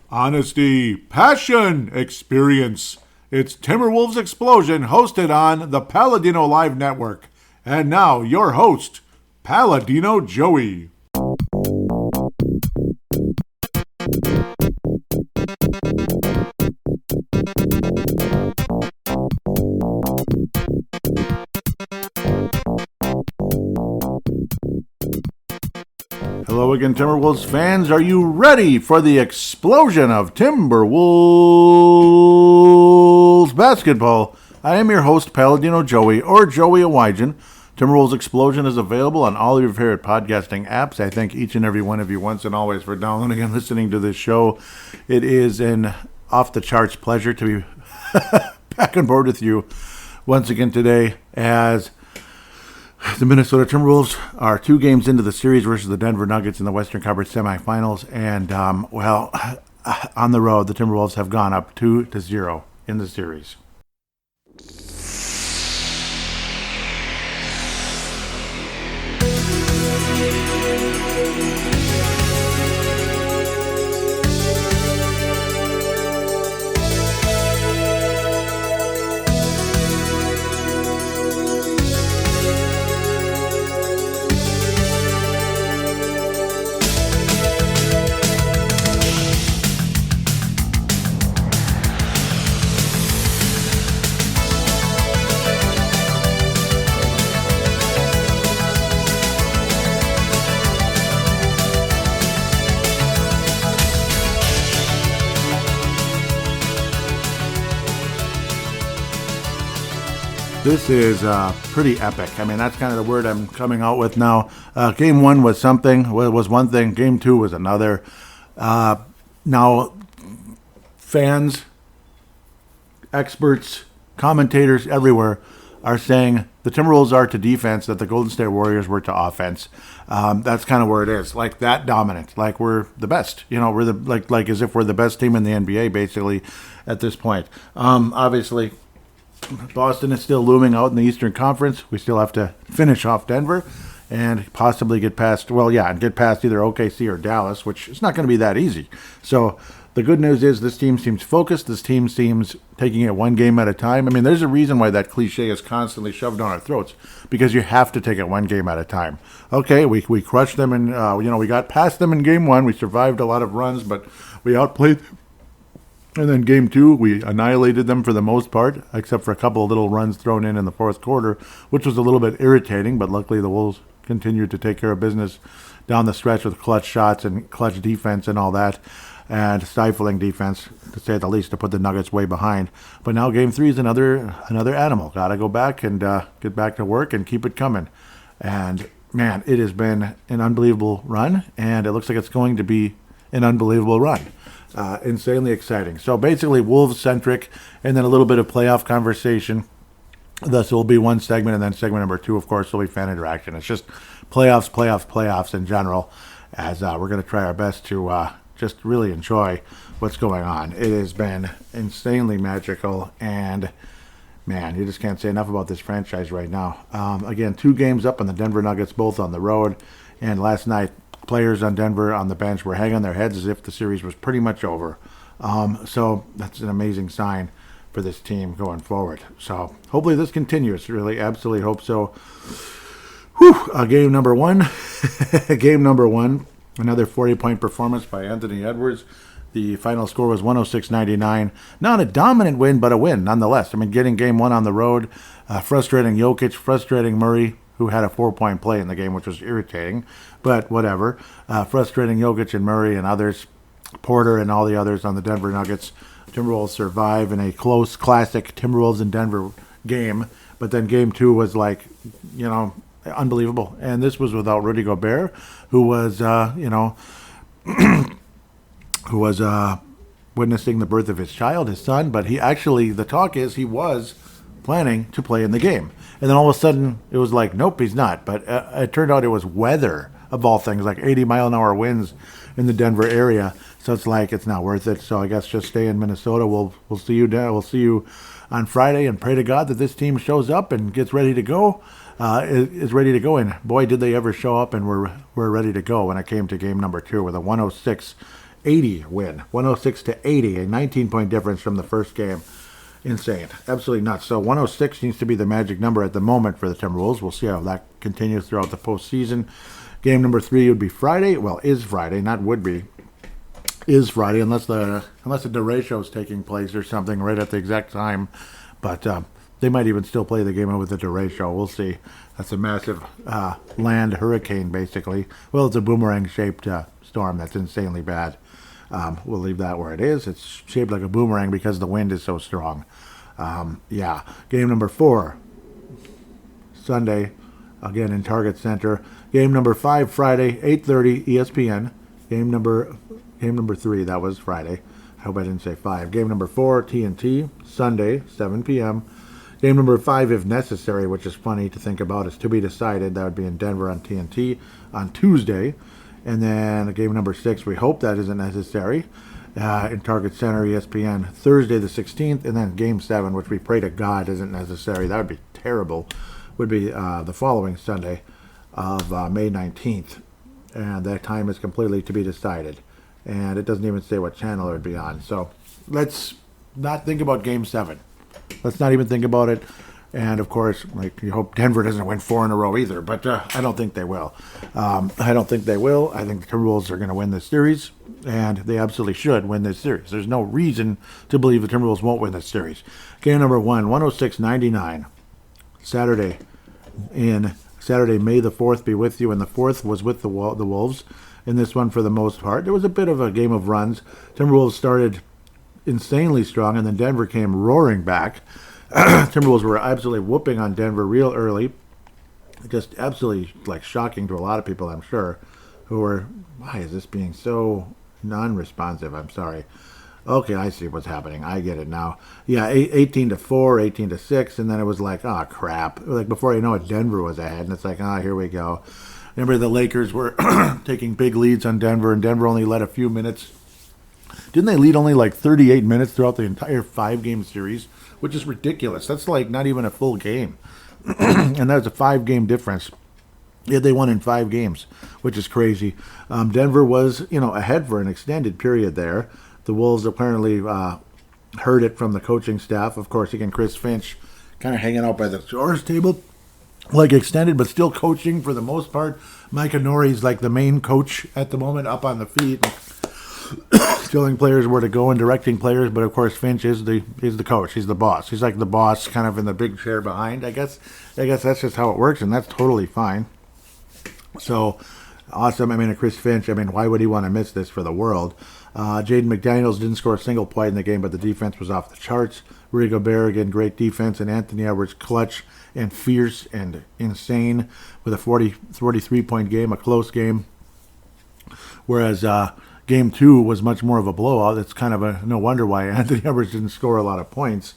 Honesty, passion, experience. It's Timberwolves Explosion, hosted on the Paladinolive network. And now, your host, Paladino Joey. Hello again, Timberwolves fans. Are you ready for the explosion of Timberwolves basketball? I am your host, Paladino Joey, or Joey Awijan. Timberwolves Explosion is available on all of your favorite podcasting apps. I thank each and every one of you once and always for downloading and listening to this show. It is an off-the-charts pleasure to be back on board with you once again today as the Minnesota Timberwolves are 2 games into the series versus the Denver Nuggets in the Western Conference semifinals. And, on the road, the Timberwolves have gone up 2-0 in the series. This is pretty epic. I mean, that's kind of the word I'm coming out with now. Game 1 was something, was one thing. Game 2 was another. Now, fans, experts, commentators everywhere are saying the Timberwolves are to defense that the Golden State Warriors were to offense. That's kind of where it is. Like that dominant. Like we're the best. You know, we're the like as if we're the best team in the NBA basically at this point. Obviously, Boston is still looming out in the Eastern Conference. We still have to finish off Denver and possibly get past either OKC or Dallas, which is not going to be that easy. So the good news is this team seems focused. This team seems taking it one game at a time. I mean, there's a reason why that cliche is constantly shoved down our throats, because you have to take it one game at a time. Okay, we crushed them and we got past them in game 1. We survived a lot of runs, but we outplayed them. And then game 2, we annihilated them for the most part, except for a couple of little runs thrown in the fourth quarter, which was a little bit irritating, but luckily the Wolves continued to take care of business down the stretch with clutch shots and clutch defense and all that, and stifling defense, to say the least, to put the Nuggets way behind. But now game 3 is another animal. Got to go back and get back to work and keep it coming. And, man, it has been an unbelievable run, and it looks like it's going to be an unbelievable run. Insanely exciting. So basically Wolves-centric, and then a little bit of playoff conversation. Thus will be one segment, and then segment number 2, of course, will be fan interaction. It's just playoffs in general, as we're going to try our best to just really enjoy what's going on. It has been insanely magical, and, man, you just can't say enough about this franchise right now. Again, 2 games up on the Denver Nuggets, both on the road, and last night, players on Denver on the bench were hanging their heads as if the series was pretty much over. So that's an amazing sign for this team going forward. So hopefully this continues. Really, absolutely hope so. Game number 1. Another 40-point performance by Anthony Edwards. The final score was 106-99. Not a dominant win, but a win nonetheless. I mean, getting game 1 on the road, frustrating Jokic, frustrating Murray, who had a 4-point play in the game, which was irritating, but whatever. Frustrating Jokic and Murray and others, Porter and all the others on the Denver Nuggets. Timberwolves survive in a close, classic Timberwolves and Denver game, but then game 2 was unbelievable. And this was without Rudy Gobert, who was, witnessing the birth of his child, his son, but the talk is he was planning to play in the game. And then all of a sudden, it was like, nope, he's not. But it turned out it was weather, of all things, like 80-mile-an-hour winds in the Denver area. So it's like, it's not worth it. So I guess just stay in Minnesota. We'll see you We'll see you on Friday, and pray to God that this team shows up and gets ready to go. Is ready to go. And boy, did they ever show up, and we're ready to go when it came to game number 2 with a 106 80 win, 106-80, a 19-point difference from the first game. Insane. Absolutely nuts. So 106 seems to be the magic number at the moment for the Timberwolves. We'll see how that continues throughout the postseason. Game number 3 would be Friday. Well, is Friday, not would be. Is Friday, unless the derecho is taking place or something right at the exact time. But they might even still play the game with the derecho. We'll see. That's a massive land hurricane, basically. Well, it's a boomerang-shaped storm that's insanely bad. We'll leave that where it is. It's shaped like a boomerang because the wind is so strong. Yeah. Game number 4, Sunday, again in Target Center. Game number 5, Friday, 8:30, ESPN. Game number 3, that was Friday. I hope I didn't say 5. Game number 4, TNT, Sunday, 7 p.m. Game number 5, if necessary, which is funny to think about, is to be decided. That would be in Denver on TNT on Tuesday. And then game number 6, we hope that isn't necessary, in Target Center, ESPN, Thursday the 16th. And then game 7, which we pray to God isn't necessary. That would be terrible. Would be the following Sunday of May 19th. And that time is completely to be decided. And it doesn't even say what channel it would be on. So let's not think about game 7. Let's not even think about it. And, of course, like you hope Denver doesn't win 4 in a row either. But I don't think they will. I don't think they will. I think the Timberwolves are going to win this series. And they absolutely should win this series. There's no reason to believe the Timberwolves won't win this series. Game number 1, 106-99. Saturday, May the 4th be with you. And the 4th was with the Wolves in this one for the most part. There was a bit of a game of runs. Timberwolves started insanely strong, and then Denver came roaring back. Timberwolves were absolutely whooping on Denver real early. Just absolutely like shocking to a lot of people, I'm sure, who were, why is this being so non-responsive? I'm sorry. Okay, I see what's happening. I get it now. Yeah, 18-4, 18-6, and then it was like, oh, crap. Like before you know it, Denver was ahead, and it's like, here we go. Remember the Lakers were taking big leads on Denver, and Denver only led a few minutes. Didn't they lead only like 38 minutes throughout the entire 5-game series? Which is ridiculous. That's like not even a full game. And that's a 5-game difference. Yet they won in 5 games, which is crazy. Denver was, ahead for an extended period there. The Wolves apparently heard it from the coaching staff. Of course, again, Chris Finch kind of hanging out by the scorer's table. Like extended, but still coaching for the most part. Mike Honori's like the main coach at the moment, up on the feet, telling players where to go and directing players. But of course, Finch is the coach. He's the boss. He's like the boss, kind of in the big chair behind. I guess that's just how it works, and that's totally fine. So awesome. I mean, Chris Finch. I mean, why would he want to miss this for the world? Jaden McDaniels didn't score a single point in the game, but the defense was off the charts. Rudy Gobert, again, great defense, and Anthony Edwards, clutch and fierce and insane with a 43-point game, a close game. Whereas Game 2 was much more of a blowout. It's kind of no wonder why Anthony Edwards didn't score a lot of points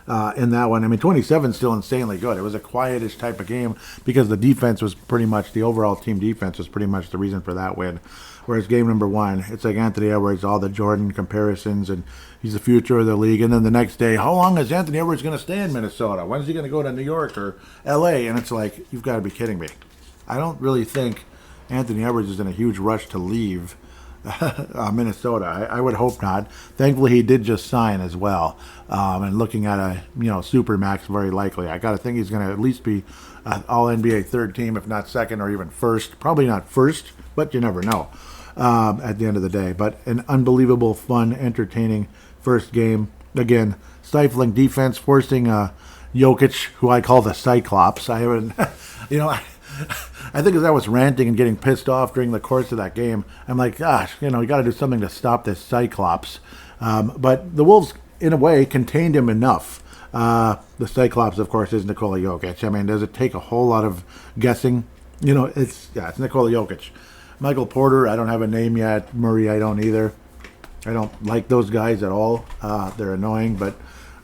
in that one. I mean, 27 is still insanely good. It was a quietish type of game because the defense was pretty much, the overall team defense was pretty much the reason for that win. Whereas game number 1, it's like Anthony Edwards, all the Jordan comparisons, and he's the future of the league. And then the next day, how long is Anthony Edwards going to stay in Minnesota? When is he going to go to New York or L.A.? And it's like, you've got to be kidding me. I don't really think Anthony Edwards is in a huge rush to leave Minnesota. I would hope not. Thankfully, he did just sign as well. And looking at a super max, very likely. I got to think he's going to at least be all NBA third team, if not second or even first. Probably not first, but you never know at the end of the day. But an unbelievable, fun, entertaining first game. Again, stifling defense, forcing Jokic, who I call the Cyclops. I haven't, I think as I was ranting and getting pissed off during the course of that game, I'm like, gosh, you got to do something to stop this Cyclops. But the Wolves, in a way, contained him enough. The Cyclops, of course, is Nikola Jokic. I mean, does it take a whole lot of guessing? It's Nikola Jokic. Michael Porter, I don't have a name yet. Murray, I don't either. I don't like those guys at all. They're annoying, but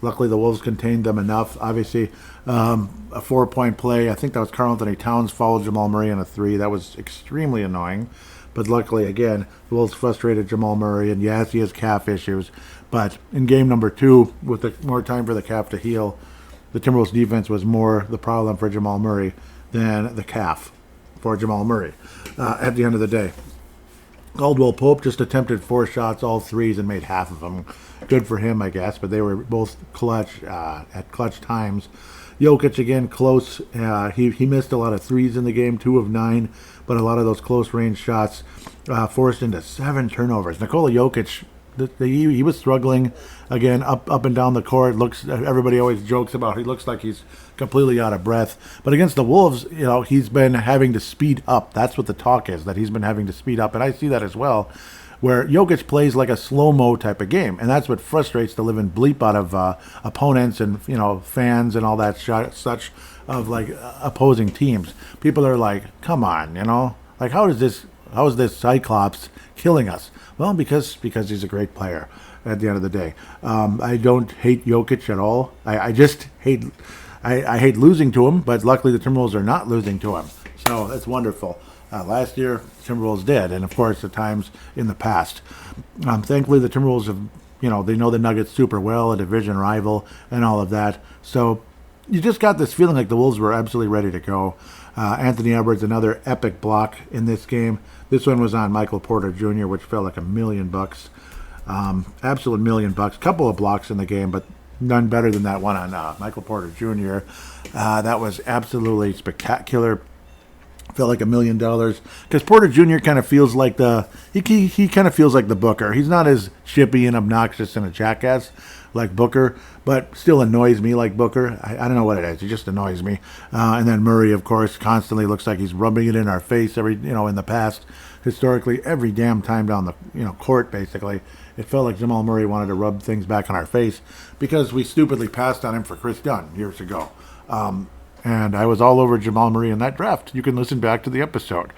luckily the Wolves contained them enough. Obviously, a 4-point play. I think that was Karl Anthony Towns fouled Jamal Murray on a 3. That was extremely annoying. But luckily, again, the Wolves frustrated Jamal Murray, and yes, he has calf issues. But in game number 2, with more time for the calf to heal, the Timberwolves defense was more the problem for Jamal Murray than the calf for Jamal Murray at the end of the day. Caldwell Pope just attempted 4 shots, all threes, and made half of them. Good for him, I guess, but they were both clutch at clutch times. Jokic, again, close. He missed a lot of threes in the game, 2 of 9, but a lot of those close-range shots forced into 7 turnovers. Nikola Jokic, he was struggling, again, up and down the court. Everybody always jokes about he looks like he's completely out of breath. But against the Wolves, he's been having to speed up. That's what the talk is, that he's been having to speed up. And I see that as well, where Jokic plays like a slow-mo type of game. And that's what frustrates the living bleep out of opponents and, fans and all that such of, like, opposing teams. People are like, come on, like, how is this Cyclops killing us? Well, because he's a great player at the end of the day. I don't hate Jokic at all. I just hate I hate losing to him, but luckily the Timberwolves are not losing to him. So that's wonderful. Last year, Timberwolves did, and of course, at times in the past. Thankfully, the Timberwolves have, they know the Nuggets super well, a division rival, and all of that. So you just got this feeling like the Wolves were absolutely ready to go. Anthony Edwards, another epic block in this game. This one was on Michael Porter Jr., which felt like $1 million. Absolute $1 million. Couple of blocks in the game, but none better than that one on Michael Porter Jr. That was absolutely spectacular. Felt like $1 million because Porter Jr. kind of feels like he kind of feels like the Booker. He's not as chippy and obnoxious and a jackass like Booker, but still annoys me like Booker. I don't know what it is. He just annoys me. And then Murray, of course, constantly looks like he's rubbing it in our face in the past, historically, every damn time down the court, basically. It felt like Jamal Murray wanted to rub things back on our face because we stupidly passed on him for Chris Dunn years ago. And I was all over Jamal Murray in that draft. You can listen back to the episode.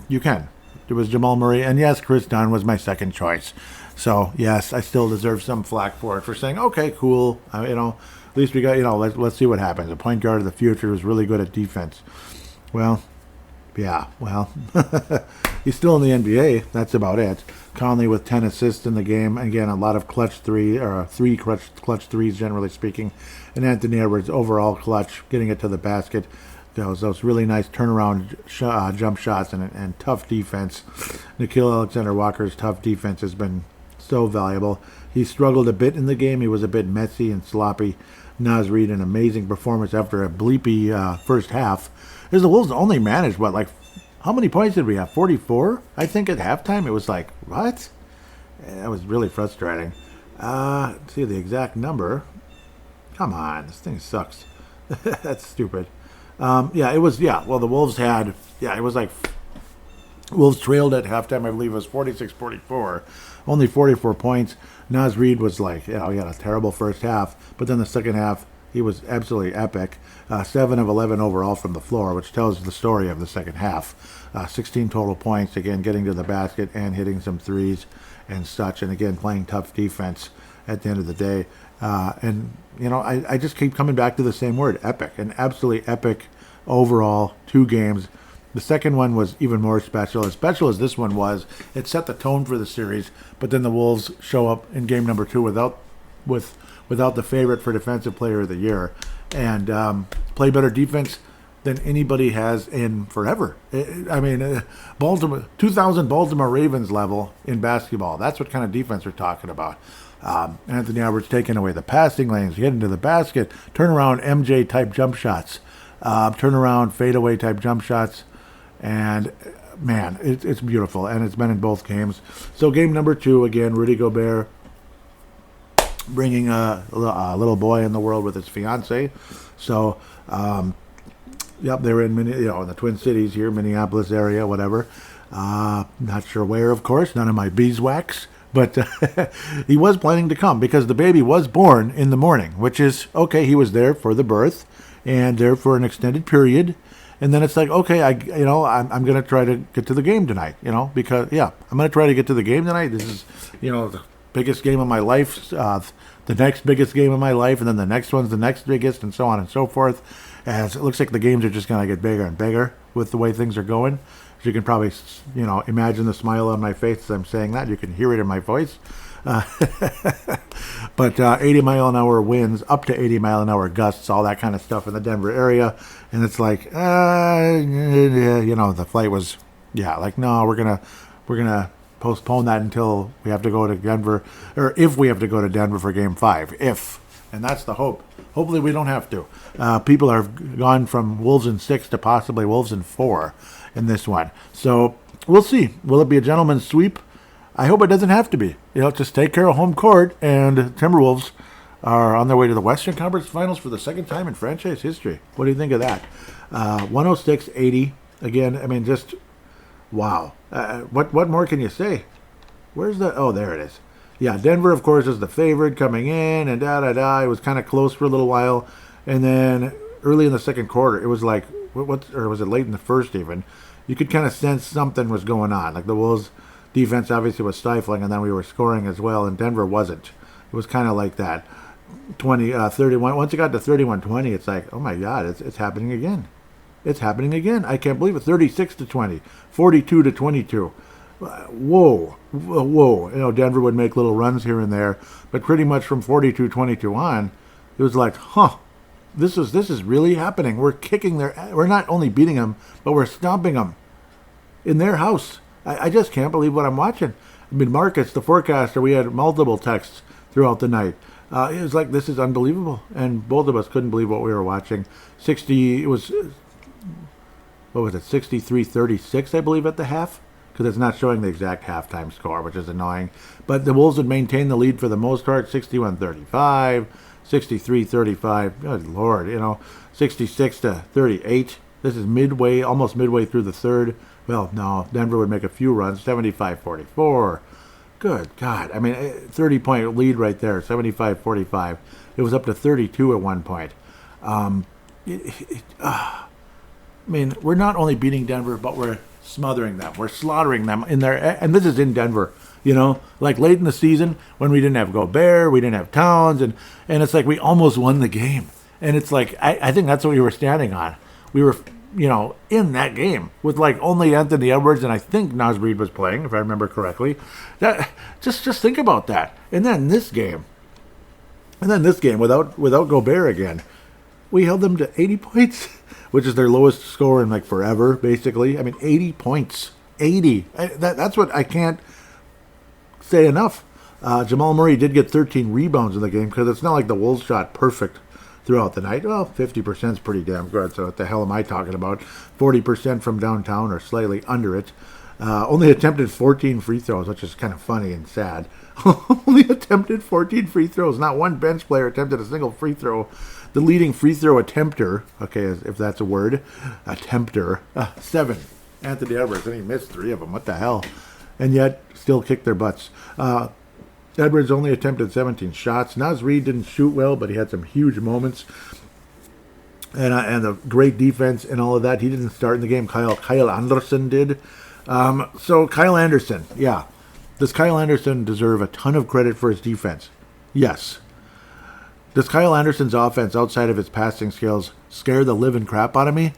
You can. It was Jamal Murray. And yes, Chris Dunn was my second choice. So, yes, I still deserve some flack for it, for saying, okay, cool. At least we got, let's see what happens. The point guard of the future is really good at defense. Well, yeah, he's still in the NBA. That's about it. Conley with 10 assists in the game. Again, a lot of three clutch threes, generally speaking. And Anthony Edwards, overall clutch, getting it to the basket. Those really nice turnaround jump shots and tough defense. Nickeil Alexander-Walker's tough defense has been so valuable. He struggled a bit in the game. He was a bit messy and sloppy. Naz Reid, an amazing performance after a bleepy first half. As the Wolves only managed, how many points did we have? 44? I think at halftime it was like, what? That was really frustrating. Let's see the exact number. Come on, this thing sucks. That's stupid. Well, the Wolves had, it was like, Wolves trailed at halftime, I believe it was 46-44. Only 44 points. Naz Reid was like, he had a terrible first half, but then the second half, he was absolutely epic. 7 of 11 overall from the floor, which tells the story of the second half. 16 total points, again, getting to the basket and hitting some threes and such, and again, playing tough defense at the end of the day. I just keep coming back to the same word, epic. An absolutely epic overall 2 games. The second one was even more special. As special as this one was, it set the tone for the series, but then the Wolves show up in game number 2 without the favorite for Defensive Player of the Year and play better defense than anybody has in forever. Baltimore 2000 Baltimore Ravens level in basketball. That's what kind of defense we're talking about. Anthony Edwards taking away the passing lanes, getting to the basket, turnaround MJ type jump shots, turnaround fadeaway type jump shots, and man, it's beautiful, and it's been in both games. So game number 2, again, Rudy Gobert bringing a little boy in the world with his fiance. So, they were in in the Twin Cities here, Minneapolis area, whatever. Not sure where, of course, none of my beeswax. But he was planning to come because the baby was born in the morning, which is, okay, he was there for the birth and there for an extended period. And then it's like, okay, I'm going to try to get to the game tonight, because, I'm going to try to get to the game tonight. This is, the biggest game of my life, the next biggest game of my life, and then the next one's the next biggest, and so on and so forth. As it looks like the games are just going to get bigger and bigger with the way things are going. As you can probably, imagine the smile on my face as I'm saying that. You can hear it in my voice. But 80 mile an hour winds, up to 80 mile an hour gusts, all that kind of stuff in the Denver area. And it's like, the flight was, no, we're we're going to postpone that until we have to go to Denver, or if we have to go to Denver for Game 5. And that's the hope. Hopefully we don't have to. People have gone from Wolves in 6 to possibly Wolves in 4 in this one. So we'll see. Will it be a gentleman's sweep? I hope it doesn't have to be. Just take care of home court, and Timberwolves are on their way to the Western Conference Finals for the second time in franchise history. What do you think of that? 106-80. Again, I mean, just wow. What more can you say? Where's the... Oh, there it is. Yeah, Denver, of course, is the favorite coming in, and It was kind of close for a little while. And then early in the second quarter, it was like... or was it late in the first even? You could kind of sense something was going on. Like the Wolves' defense obviously was stifling, and then we were scoring as well, and Denver wasn't. It was kind of like that. 31. Once it got to 31-20, it's like, oh my God, it's happening again. It's happening again. I can't believe it. 36-20, 42-22. Whoa. Denver would make little runs here and there, but pretty much from 42-22 on, it was like, this is really happening. We're we're not only beating them, but we're stomping them in their house. I just can't believe what I'm watching. I mean, Marcus, the forecaster, we had multiple texts throughout the night. It was like, this is unbelievable. And both of us couldn't believe what we were watching. 63-36, I believe, at the half? Because it's not showing the exact halftime score, which is annoying. But the Wolves would maintain the lead for the most part, 61-35, 63-35, good Lord, 66-38. This is almost midway through the third. Well, no, Denver would make a few runs, 75-44. Good God. I mean, 30-point lead right there, 75-45. It was up to 32 at one point. I mean, we're not only beating Denver, but we're smothering them. We're slaughtering them in there. And this is in Denver, like late in the season when we didn't have Gobert, we didn't have Towns, and it's like we almost won the game. And it's like, I think that's what we were standing on. We were, in that game with like only Anthony Edwards, and I think Naz Reid was playing, if I remember correctly. That just think about that. And then this game without Gobert again, we held them to 80 points, which is their lowest score in like forever, basically. I mean, 80 points. 80. That's what I can't say enough. Jamal Murray did get 13 rebounds in the game, because it's not like the Wolves shot perfect throughout the night. Well, 50% is pretty damn good, so what the hell am I talking about? 40% from downtown or slightly under it. Only attempted 14 free throws, which is kind of funny and sad. Only attempted 14 free throws. Not one bench player attempted a single free throw. The leading free throw attempter, okay, if that's a word, 7. Anthony Edwards, and he missed 3 of them. What the hell? And yet, still kicked their butts. Edwards only attempted 17 shots. Naz Reid didn't shoot well, but he had some huge moments. And the great defense and all of that. He didn't start in the game. Kyle Anderson did. So Kyle Anderson, yeah. Does Kyle Anderson deserve a ton of credit for his defense? Yes. Does Kyle Anderson's offense, outside of his passing skills, scare the living crap out of me?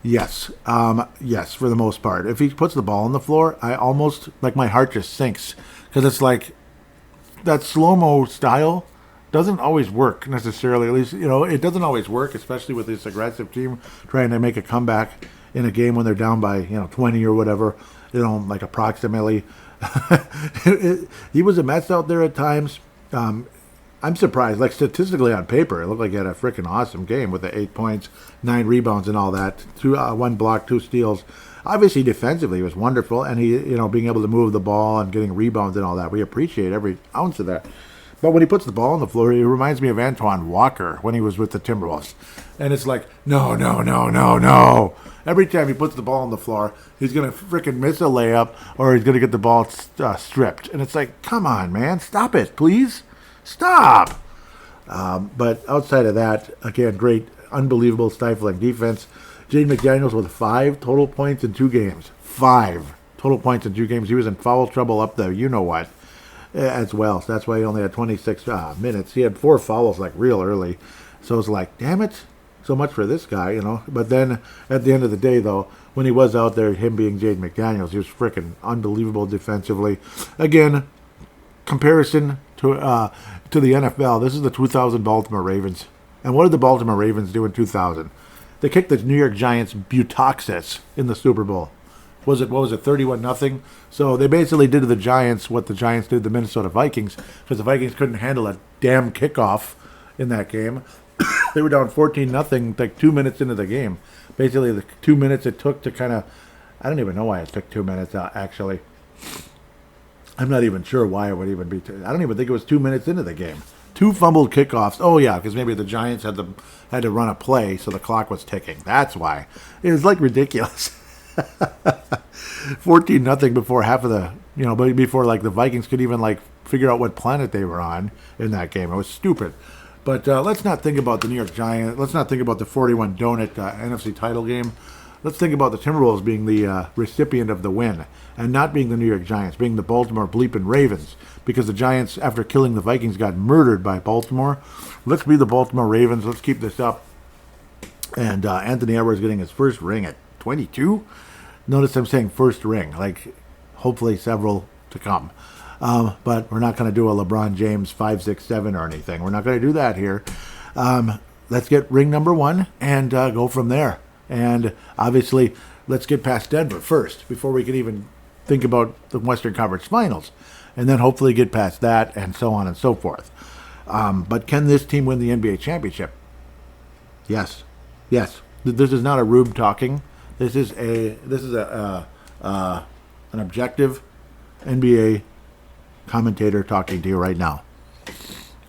Yes. Yes, for the most part. If he puts the ball on the floor, I almost, like, my heart just sinks. Because it's like, that slow-mo style doesn't always work necessarily. At least, it doesn't always work, especially with this aggressive team trying to make a comeback in a game when they're down by, 20 or whatever, like approximately. He was a mess out there at times. I'm surprised. Like, statistically on paper, it looked like he had a freaking awesome game with the 8 points, 9 rebounds and all that. 1 block, 2 steals. Obviously, defensively, he was wonderful. And he, being able to move the ball and getting rebounds and all that. We appreciate every ounce of that. But when he puts the ball on the floor, he reminds me of Antoine Walker when he was with the Timberwolves. And it's like, no. Every time he puts the ball on the floor, he's going to freaking miss a layup or he's going to get the ball stripped. And it's like, come on, man. Stop it, please. Stop. But outside of that, again, great, unbelievable, stifling defense. Jaden McDaniels with 5 total points in 2 games. 5 total points in 2 games. He was in foul trouble up there, you-know-what, as well. So that's why he only had 26 minutes. He had 4 fouls, like, real early. So it's like, damn it, so much for this guy, But then, at the end of the day, though, when he was out there, him being Jaden McDaniels, he was freaking unbelievable defensively. Again, comparison to the NFL, this is the 2000 Baltimore Ravens. And what did the Baltimore Ravens do in 2000? They kicked the New York Giants butoxis in the Super Bowl. what was it, 31-0? So they basically did to the Giants what the Giants did to the Minnesota Vikings, because the Vikings couldn't handle a damn kickoff in that game. They were down 14-0 like 2 minutes into the game. Basically, the 2 minutes it took to kind of, I don't even know why it took 2 minutes, actually. I'm not even sure why it would even be. I don't even think it was 2 minutes into the game. 2 fumbled kickoffs. Oh, yeah, because maybe the Giants had to run a play, so the clock was ticking. That's why. It was, like, ridiculous. 14-0 before half of the, before, like, the Vikings could even, like, figure out what planet they were on in that game. It was stupid. But let's not think about the New York Giants. Let's not think about the 41 donut NFC title game. Let's think about the Timberwolves being the recipient of the win and not being the New York Giants, being the Baltimore bleeping Ravens, because the Giants, after killing the Vikings, got murdered by Baltimore. Let's be the Baltimore Ravens. Let's keep this up. And Anthony Edwards getting his first ring at 22. Notice I'm saying first ring, like hopefully several to come. But we're not going to do a LeBron James 5, 6, 7 or anything. We're not going to do that here. Let's get ring number 1 and go from there. And obviously, let's get past Denver first before we can even think about the Western Conference Finals. And then hopefully get past that and so on and so forth. But can this team win the NBA championship? Yes. Yes. This is not a Rube talking. This is an objective NBA commentator talking to you right now.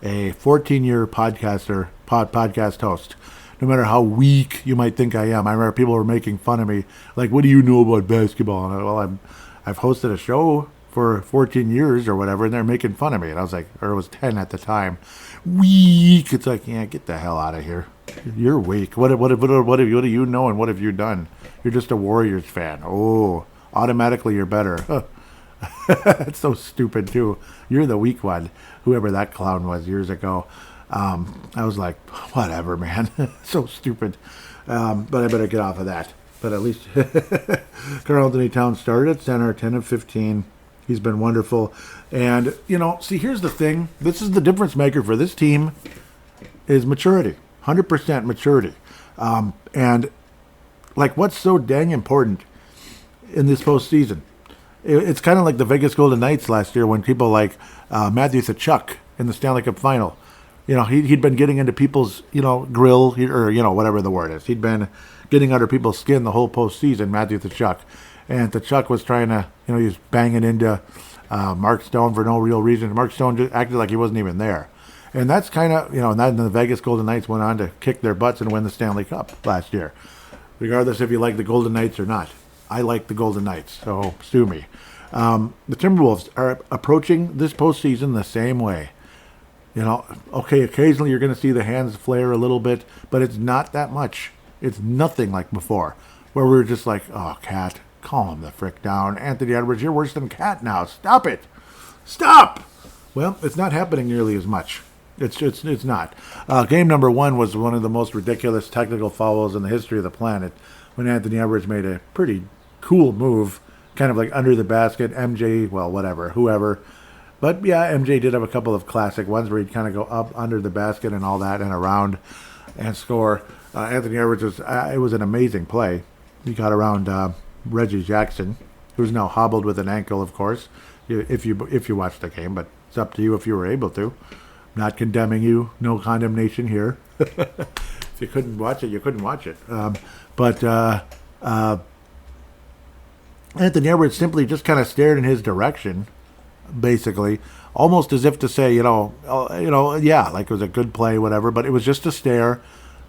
A 14-year podcast host. No matter how weak you might think I am. I remember people were making fun of me. Like, what do you know about basketball? And I've hosted a show for 14 years or whatever, and they're making fun of me. And I was like, or it was 10 at the time. Weak. It's like, yeah, get the hell out of here. You're weak. What do you know and what have you done? You're just a Warriors fan. Oh, automatically you're better. That's so stupid, too. You're the weak one. Whoever that clown was years ago. I was like, whatever, man. So stupid. But I better get off of that. But at least Karl Anthony Towns started at center, 10 of 15. He's been wonderful. And, see, here's the thing. This is the difference maker for this team is maturity. 100% maturity. And, like, what's so dang important in this postseason? It's kind of like the Vegas Golden Knights last year when people like Matthew Tkachuk in the Stanley Cup Final. He'd been getting into people's, grill, or, whatever the word is. He'd been getting under people's skin the whole postseason, Matthew Tkachuk. And Tkachuk was trying to, he was banging into Mark Stone for no real reason. Mark Stone just acted like he wasn't even there. And that's kind of, and then the Vegas Golden Knights went on to kick their butts and win the Stanley Cup last year. Regardless if you like the Golden Knights or not. I like the Golden Knights, so sue me. The Timberwolves are approaching this postseason the same way. Okay, occasionally you're going to see the hands flare a little bit, but it's not that much. It's nothing like before, where we were just like, oh, Cat, calm the frick down. Anthony Edwards, you're worse than Cat now. Stop it. Stop! Well, it's not happening nearly as much. It's not. Game number 1 was one of the most ridiculous technical fouls in the history of the planet when Anthony Edwards made a pretty cool move, kind of like under the basket. MJ, well, whatever, whoever. But, yeah, MJ did have a couple of classic ones where he'd kind of go up under the basket and all that and around and score. Anthony Edwards, it was an amazing play. He got around Reggie Jackson, who's now hobbled with an ankle, of course, if you watch the game. But it's up to you if you were able to. Not condemning you. No condemnation here. If you couldn't watch it, you couldn't watch it. But Anthony Edwards simply just kind of stared in his direction, basically, almost as if to say, yeah, like it was a good play, whatever. But it was just a stare.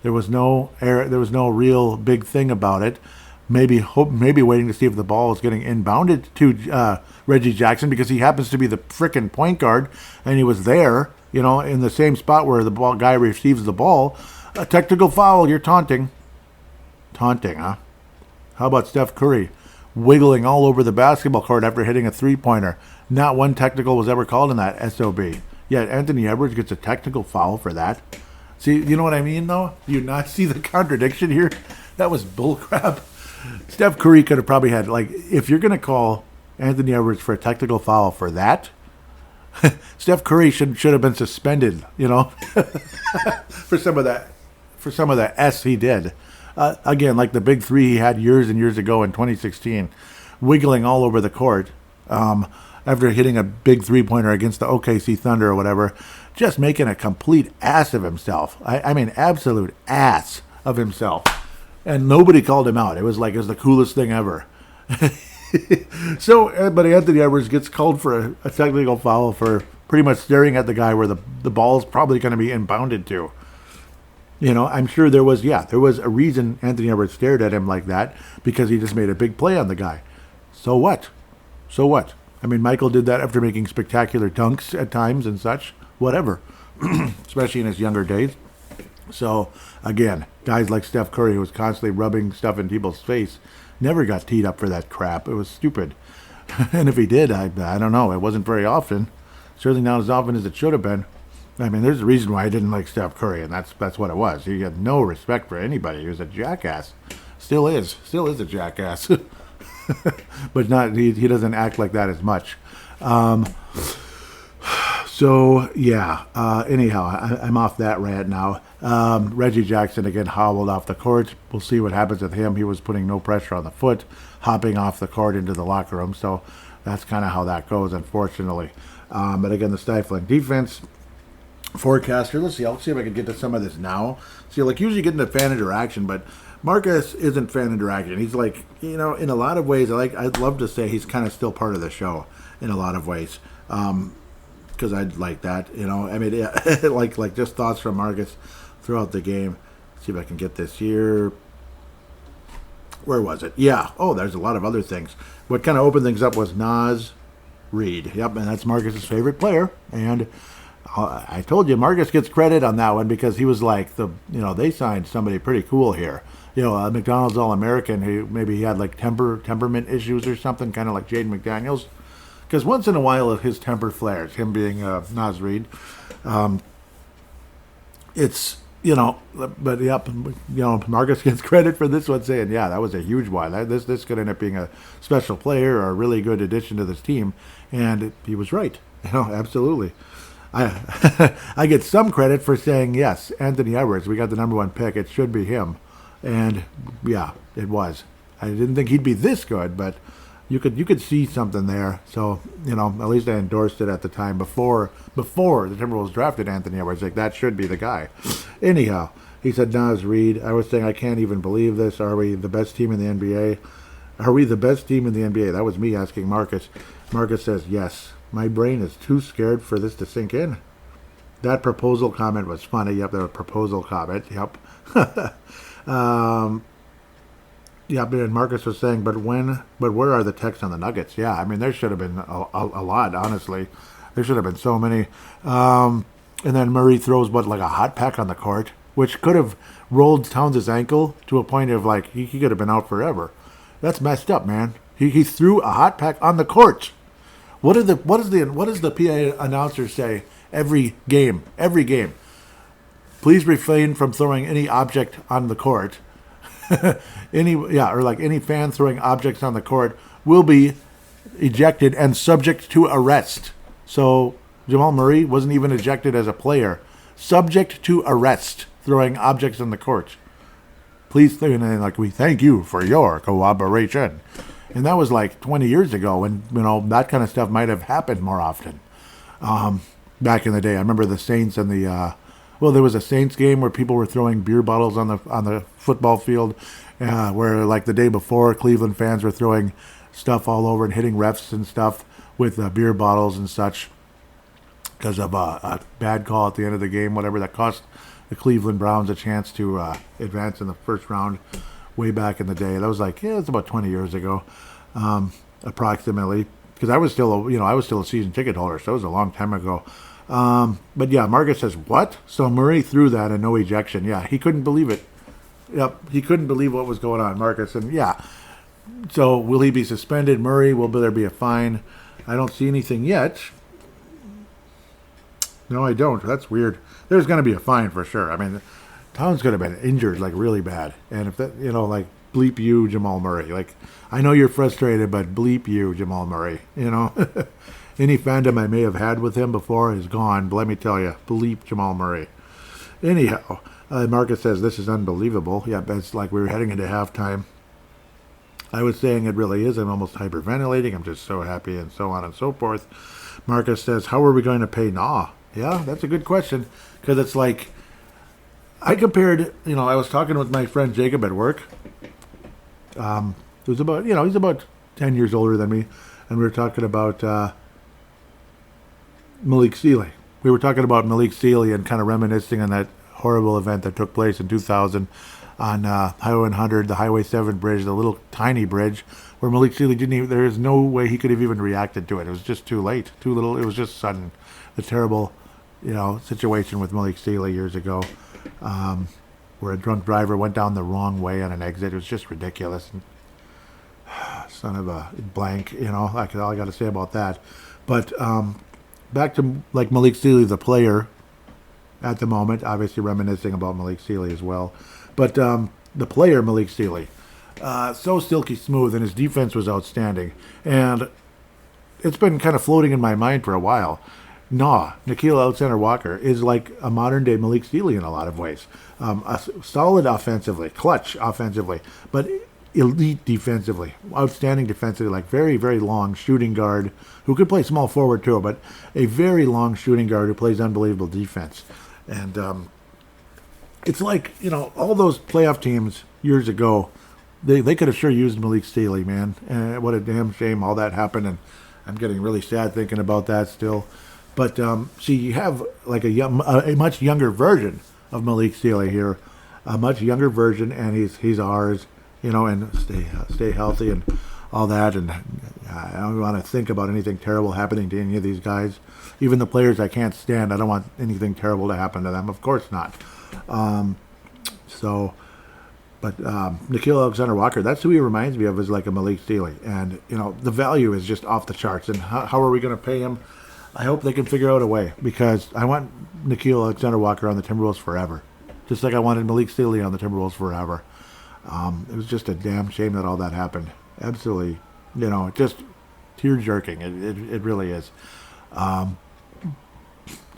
There was no real big thing about it. Maybe waiting to see if the ball is getting inbounded to Reggie Jackson because he happens to be the frickin' point guard and he was there, in the same spot where the ball guy receives the ball. A technical foul. You're taunting. Taunting, huh? How about Steph Curry wiggling all over the basketball court after hitting a three-pointer? Not one technical was ever called in that SOB. Yet Anthony Edwards gets a technical foul for that. See, you know what I mean, though? Do you not see the contradiction here? That was bullcrap. Steph Curry could have probably had, if you're going to call Anthony Edwards for a technical foul for that, Steph Curry should have been suspended, for some of that S he did. Again, like the big three he had years and years ago in 2016. wiggling all over the court after hitting a big three-pointer against the OKC Thunder or whatever, just making a complete ass of himself. I mean, absolute ass of himself. And nobody called him out. It was the coolest thing ever. So, but Anthony Edwards gets called for a technical foul for pretty much staring at the guy where the ball's probably going to be inbounded to. I'm sure there was a reason Anthony Edwards stared at him like that, because he just made a big play on the guy. So what? I mean, Michael did that after making spectacular dunks at times and such. Whatever. Especially in his younger days. So, again, guys like Steph Curry, who was constantly rubbing stuff in people's face, never got teed up for that crap. It was stupid. And if he did, I don't know. It wasn't very often. Certainly not as often as it should have been. I mean, there's a reason why I didn't like Steph Curry, and that's what it was. He had no respect for anybody. He was a jackass. Still is a jackass. But he doesn't act like that as much. So, yeah. Anyhow, I'm off that rant now. Reggie Jackson, again, hobbled off the court. We'll see what happens with him. He was putting no pressure on the foot, hopping off the court into the locker room. So that's kind of how that goes, unfortunately. But again, the stifling defense forecaster. Let's see. I'll see if I can get to some of this now. See, usually getting to fan interaction, but Marcus isn't fan interaction. He's in a lot of ways, I'd love to say he's kind of still part of the show in a lot of ways. Because I'd like that, I mean, yeah, like just thoughts from Marcus throughout the game. Let's see if I can get this here. Where was it? Yeah. Oh, there's a lot of other things. What kind of opened things up was Naz Reid. Yep, and that's Marcus's favorite player. And I told you, Marcus gets credit on that one because he was they signed somebody pretty cool here. A McDonald's All-American who maybe he had temperament issues or something, kind of like Jaden McDaniels. Because once in a while his temper flares, him being Naz Reid. But yep, Marcus gets credit for this one, saying, yeah, that was a huge one. This could end up being a special player or a really good addition to this team. And he was right. Absolutely. I get some credit for saying, yes, Anthony Edwards, we got the number one pick. It should be him. And, yeah, it was. I didn't think he'd be this good, but you could see something there. So, at least I endorsed it at the time before the Timberwolves drafted Anthony Edwards. That should be the guy. Anyhow, he said, Naz Reid. I was saying, I can't even believe this. Are we the best team in the NBA? Are we the best team in the NBA? That was me asking Marcus. Marcus says, yes. My brain is too scared for this to sink in. That proposal comment was funny. Yep, the proposal comment. Yep. Yep, and Marcus was saying, but where are the texts on the Nuggets? Yeah, I mean, there should have been a lot, honestly. There should have been so many. And then Murray throws, a hot pack on the court, which could have rolled Towns' ankle to a point of, he could have been out forever. That's messed up, man. He threw a hot pack on the court. What does the PA announcer say every game? Please refrain from throwing any object on the court. Any fan throwing objects on the court will be ejected and subject to arrest. So Jamal Murray wasn't even ejected as a player. Subject to arrest, throwing objects on the court. Please, we thank you for your cooperation. And that was 20 years ago, and that kind of stuff might have happened more often. Back in the day, I remember the Saints and there was a Saints game where people were throwing beer bottles on the football field, where the day before, Cleveland fans were throwing stuff all over and hitting refs and stuff with beer bottles and such because of a bad call at the end of the game, whatever, that cost the Cleveland Browns a chance to advance in the first round way back in the day. That was it's about 20 years ago, approximately, because I was still a season ticket holder, so it was a long time ago. But yeah, Marcus says, what? So Murray threw that and no ejection. Yeah, he couldn't believe it. Yep, he couldn't believe what was going on, Marcus. And yeah, so will he be suspended? Murray, will there be a fine? I don't see anything yet. No, I don't. That's weird. There's going to be a fine for sure. I mean, Towns could have been injured really bad. And if that, bleep you, Jamal Murray. I know you're frustrated, but bleep you, Jamal Murray. Any fandom I may have had with him before is gone. But let me tell you, bleep Jamal Murray. Anyhow, Marcus says this is unbelievable. Yeah, it's we were heading into halftime. I was saying it really is. I'm almost hyperventilating. I'm just so happy and so on and so forth. Marcus says, how are we going to pay Nah? Yeah, that's a good question. Because it's like, I compared, I was talking with my friend Jacob at work. It was about, he's about 10 years older than me. And we were talking about Malik Sealy. We were talking about Malik Sealy and kind of reminiscing on that horrible event that took place in 2000 on Highway 100, the Highway 7 bridge, the little tiny bridge, where Malik Sealy there is no way he could have even reacted to it. It was just too late, too little. It was just sudden. The terrible, situation with Malik Sealy years ago, where a drunk driver went down the wrong way on an exit. It was just ridiculous. And, son of a blank, like all I got to say about that. But back to like Malik Sealy, the player, at the moment, obviously reminiscing about Malik Sealy as well. But the player, Malik Sealy, so silky smooth, and his defense was outstanding. And it's been kind of floating in my mind for a while. Nickeil Alexander-Walker is like a modern-day Malik Sealy in a lot of ways. Solid offensively, clutch offensively, but elite defensively, outstanding defensively, like very, very long shooting guard who could play small forward too, but a very long shooting guard who plays unbelievable defense. And it's like, all those playoff teams years ago, they could have sure used Malik Sealy, man. And what a damn shame all that happened, and I'm getting really sad thinking about that still. But see, you have like a much younger version of Malik Sealy here, a much younger version, and he's ours, and stay healthy and all that. And I don't want to think about anything terrible happening to any of these guys, even the players I can't stand. I don't want anything terrible to happen to them. Of course not. But Nickeil Alexander-Walker, that's who he reminds me of, is like a Malik Sealy. And, the value is just off the charts. And how are we going to pay him? I hope they can figure out a way, because I want Nickeil Alexander-Walker on the Timberwolves forever. Just like I wanted Malik Sealy on the Timberwolves forever. It was just a damn shame that all that happened. Absolutely, just tear-jerking. It really is.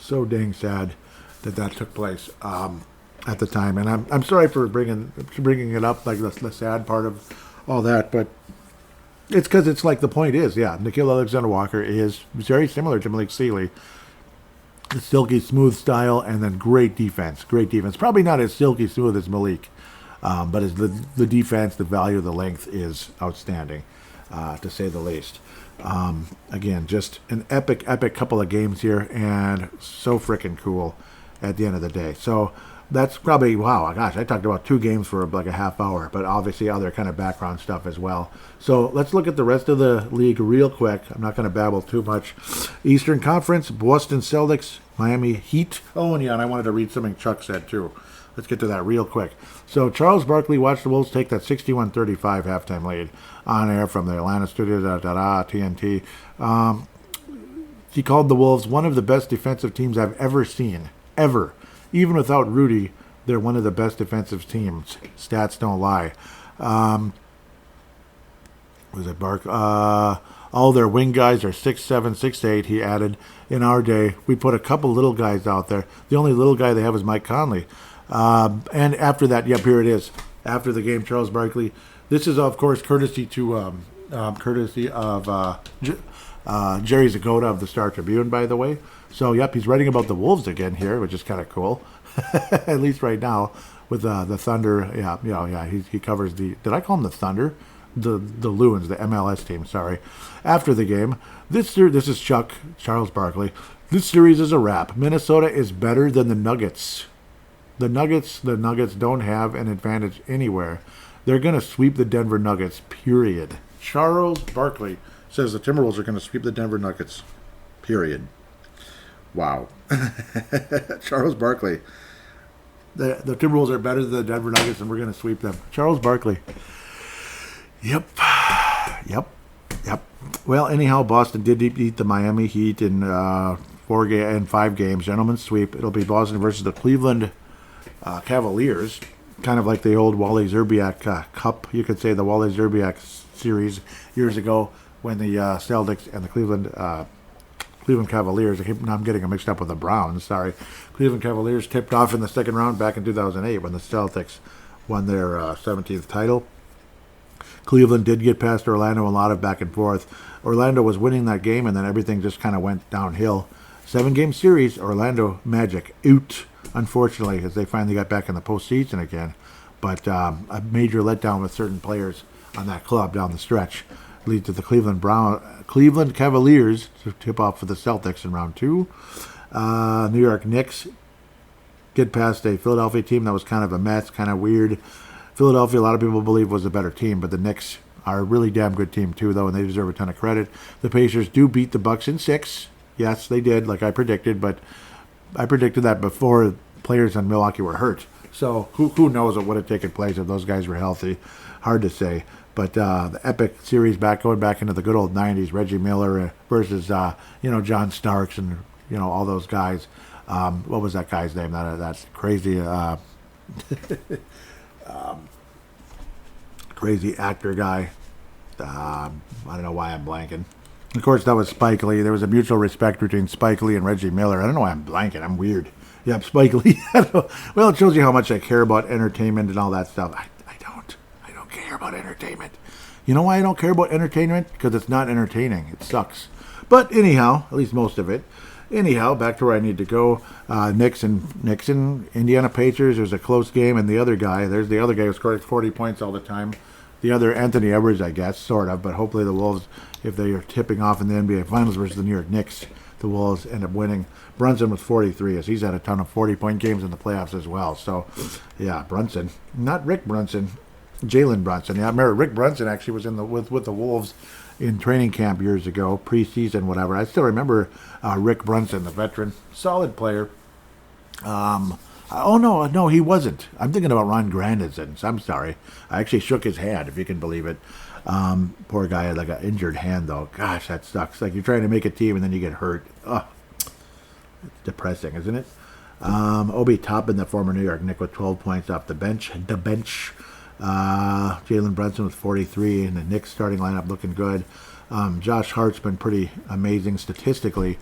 So dang sad that took place at the time. And I'm sorry for bringing it up, like the sad part of all that, but it's because it's like the point is, Nickeil Alexander-Walker is very similar to Malik Sealy. The silky smooth style, and then great defense. Probably not as silky smooth as Malik, but as the defense, the value of the length is outstanding, to say the least. Again, just an epic couple of games here, and so freaking cool at the end of the day. So that's probably, wow, gosh, I talked about 2 games for like a half hour, but obviously other kind of background stuff as well. So let's look at the rest of the league real quick. I'm not going to babble too much. Eastern Conference, Boston Celtics, Miami Heat. Oh, and I wanted to read something Chuck said too. Let's get to that real quick. So Charles Barkley watched the Wolves take that 61-35 halftime lead on air from the Atlanta studio, TNT. He called the Wolves one of the best defensive teams I've ever seen, ever. Even without Rudy, they're one of the best defensive teams. Stats don't lie. Was it Bark? All their wing guys are 6'7", 6'8", he added. In our day, we put a couple little guys out there. The only little guy they have is Mike Conley. And after that, here it is. After the game, Charles Barkley. This is, of course, courtesy of Jerry Zgoda of the Star Tribune, by the way. So, he's writing about the Wolves again here, which is kind of cool. At least right now with the Thunder. He covers the. Did I call him the Thunder? The Loons, the MLS team. Sorry. After the game, this is Charles Barkley. This series is a wrap. Minnesota is better than the Nuggets. The Nuggets don't have an advantage anywhere. They're going to sweep the Denver Nuggets. Period. Charles Barkley says the Timberwolves are going to sweep the Denver Nuggets. Period. Wow. Charles Barkley. The Timberwolves are better than the Denver Nuggets, and we're going to sweep them. Charles Barkley. Yep. Well, anyhow, Boston did beat the Miami Heat in 5 games. Gentlemen's sweep. It'll be Boston versus the Cleveland Cavaliers. Kind of like the old Wally Zerbiak Cup. You could say the Wally Zerbiak series years ago when the Celtics and the Cleveland Cavaliers, I'm getting them mixed up with the Browns, sorry. Cleveland Cavaliers tipped off in the second round back in 2008 when the Celtics won their 17th title. Cleveland did get past Orlando, a lot of back and forth. Orlando was winning that game, and then everything just kind of went downhill. 7-game series, Orlando Magic out, unfortunately, as they finally got back in the postseason again. But a major letdown with certain players on that club down the stretch lead to the Cleveland Cavaliers to tip off for the Celtics in round 2. New York Knicks get past a Philadelphia team that was kind of a mess, kind of weird. Philadelphia, a lot of people believe, was a better team, but the Knicks are a really damn good team too, though, and they deserve a ton of credit. The Pacers do beat the Bucks in 6. Yes, they did, like I predicted, but I predicted that before players in Milwaukee were hurt. So who knows what would have taken place if those guys were healthy? Hard to say. But the epic series going back into the good old 90s, Reggie Miller versus John Starks and all those guys. What was that guy's name? That's crazy. Crazy actor guy. I don't know why I'm blanking. Of course, that was Spike Lee. There was a mutual respect between Spike Lee and Reggie Miller. I don't know why I'm blanking. I'm weird. Yep, Spike Lee. Well, it shows you how much I care about entertainment and all that stuff. I don't care about entertainment. You know why I don't care about entertainment? Because it's not entertaining. It sucks. But anyhow, at least most of it. Anyhow, back to where I need to go. Knicks and Indiana Pacers. There's a close game, and there's the other guy who scored 40 points all the time. The other Anthony Edwards, I guess, sort of. But hopefully the Wolves, if they are tipping off in the NBA Finals versus the New York Knicks, the Wolves end up winning. Brunson with 43, as he's had a ton of 40-point games in the playoffs as well. So, yeah, Brunson. Not Rick Brunson. Jalen Brunson. Yeah, I remember Rick Brunson actually was with the Wolves in training camp years ago, preseason, whatever. I still remember Rick Brunson, the veteran, solid player. No, he wasn't. I'm thinking about Ron Grandison. I'm sorry. I actually shook his hand, if you can believe it. Poor guy had like an injured hand, though. Gosh, that sucks. Like you're trying to make a team and then you get hurt. Ugh. It's depressing, isn't it? Obi Toppin, the former New York Knick, with 12 points off the bench. Jalen Brunson with 43, and the Knicks starting lineup looking good. Josh Hart's been pretty amazing statistically,